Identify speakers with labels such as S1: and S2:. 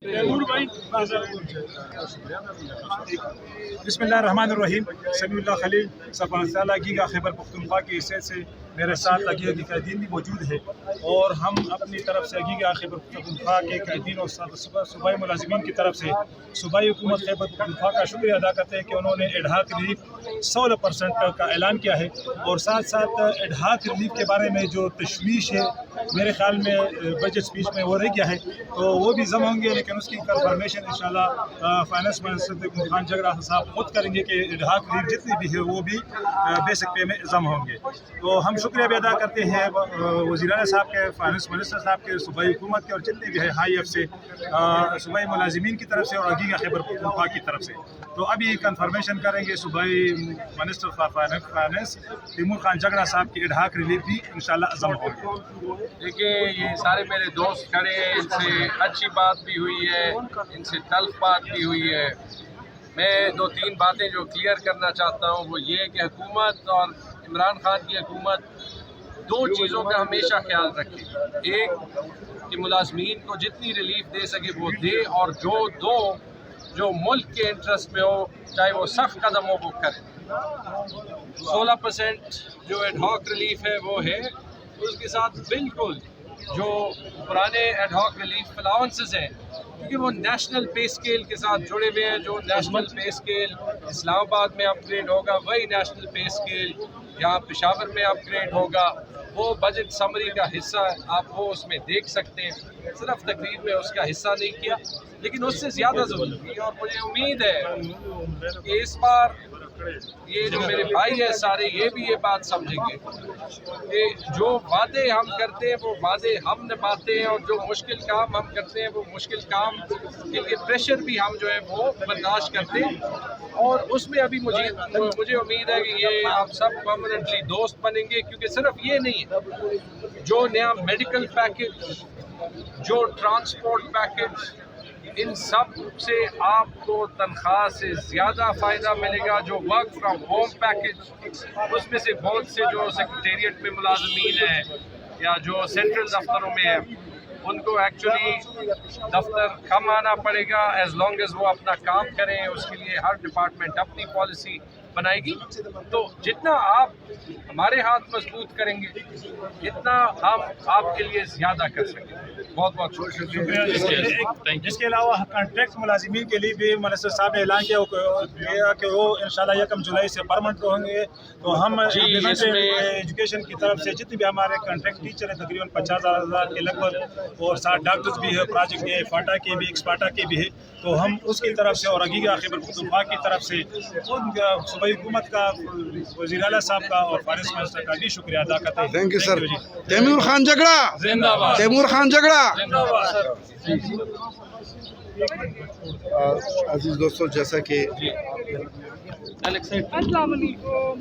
S1: بسم اللہ الرحمن الرحیم. سمیع اللہ خلیل صفان تعالیٰ گیگا خیبر پختونخوا کی حیثیت سے میرے ساتھ لگے قائدین بھی موجود ہے، اور ہم اپنی طرف سے گیگا خیبر پختونخوا کے قائدین اور صوبائی ملازمین کی طرف سے صوبائی حکومت خیبر پختونخوا کا شکریہ ادا کرتے ہیں کہ انہوں نے ایڈہاک ریلیف 16% کا اعلان کیا ہے، اور ساتھ ساتھ ایڈہاک ریلیف کے بارے میں جو تشویش ہے میرے خیال میں بجٹ اسپیچ میں وہ رہ گیا ہے، تو وہ بھی ضم ہوں گے، لیکن اس کی کنفرمیشن انشاءاللہ فائنانس منسٹر خان جگرا صاحب خود کریں گے کہ ایڈہاک ریلیف جتنی بھی ہے وہ بھی بیسک پے میں ضم ہوں گے. تو ہم شکریہ بھی ادا کرتے ہیں وزیر اعلیٰ صاحب کے، فائنانس منسٹر صاحب کے، صوبائی حکومت کے، اور جتنے بھی ہے ہائی ایف سے، صوبائی ملازمین کی طرف سے اور گیگا خیبر پختونخوا کی طرف سے. تو ابھی کنفرمیشن کریں گے صوبائی منسٹر فائنانس تیمور خان جگرا صاحب کی ایڈہاک ریلیف بھی انشاءاللہ ضم ہوں گے.
S2: دیکھیے یہ سارے میرے دوست کھڑے ہیں، ان سے اچھی بات بھی ہوئی ہے، ان سے تلخ بات بھی ہوئی ہے. میں 2-3 باتیں جو کلیئر کرنا چاہتا ہوں وہ یہ کہ حکومت اور عمران خان کی حکومت 2 چیزوں کا ہمیشہ خیال رکھے. ایک کہ ملازمین کو جتنی ریلیف دے سکے وہ دے، اور جو ملک کے انٹرسٹ میں ہو، چاہے وہ سخت قدم ہو وہ کرے. 16% جو ایڈ ہاک ریلیف ہے وہ ہے، اس کے ساتھ بالکل جو پرانے ایڈ ہاک ریلیف الاؤنسز ہیں، کیونکہ وہ نیشنل پے اسکیل کے ساتھ جڑے ہوئے ہیں. جو نیشنل پے اسکیل اسلام آباد میں اپ گریڈ ہوگا وہی نیشنل پے اسکیل یہاں پشاور میں اپ گریڈ ہوگا. وہ بجٹ سمری کا حصہ ہے، آپ وہ اس میں دیکھ سکتے ہیں. صرف تقریر میں اس کا حصہ نہیں کیا، لیکن اس سے زیادہ ضروری ہے. اور مجھے امید ہے کہ اس بار یہ جو میرے بھائی ہیں سارے یہ بھی یہ بات سمجھیں گے کہ جو وعدے ہم کرتے ہیں وہ وعدے ہم نبھاتے ہیں، اور جو مشکل کام ہم کرتے ہیں وہ مشکل کام کے لیے پریشر بھی ہم جو ہے وہ برداشت کرتے ہیں. اور اس میں ابھی مجھے امید ہے کہ یہ آپ سب پرماننٹلی دوست بنیں گے، کیونکہ صرف یہ نہیں ہے، جو نیا میڈیکل پیکج، جو ٹرانسپورٹ پیکج، ان سب سے آپ کو تنخواہ سے زیادہ فائدہ ملے گا. جو ورک فرام ہوم پیکج، اس میں سے بہت سے جو سیکریٹریٹ میں ملازمین ہیں یا جو سینٹرل دفتروں میں ہیں، ان کو ایکچولی دفتر کم آنا پڑے گا ایز لانگ ایز وہ اپنا کام کریں. اس کے لیے ہر ڈپارٹمنٹ اپنی پالیسی بنائے گی. تو جتنا آپ ہمارے ہاتھ مضبوط کریں گے اتنا ہم آپ کے لیے زیادہ کر سکیں گے. بہت بہت شکریہ.
S1: اس کے علاوہ کنٹریکٹ ملازمین کے لیے بھی منسٹر صاحب نے اعلان کیا کہ وہ انشاءاللہ 1 جولائی سے پرمنٹ ہوں گے. تو ہم ایجوکیشن کی طرف سے جتنے بھی ہمارے کنٹریکٹ ٹیچر ہیں تقریباً 50,000 کے لگ بھگ، اور 60 ڈاکٹرز بھی ہے پروجیکٹ کے، فاٹا کے بھی، ایکسپاٹا کے بھی ہے. تو ہم اس کی طرف سے اور گیگا خیبر پختونخوا کی طرف سے صوبائی حکومت کا، وزیر اعلیٰ صاحب کا اور فائنانس منسٹر کا بھی شکریہ ادا کرتے ہیں.
S3: Thank you sir. Taimur Khan Jhagra
S2: زندہ باد.
S3: تیمور خان جگڑا. عزیز دوستوں، جیسا کہ
S2: السلام علیکم.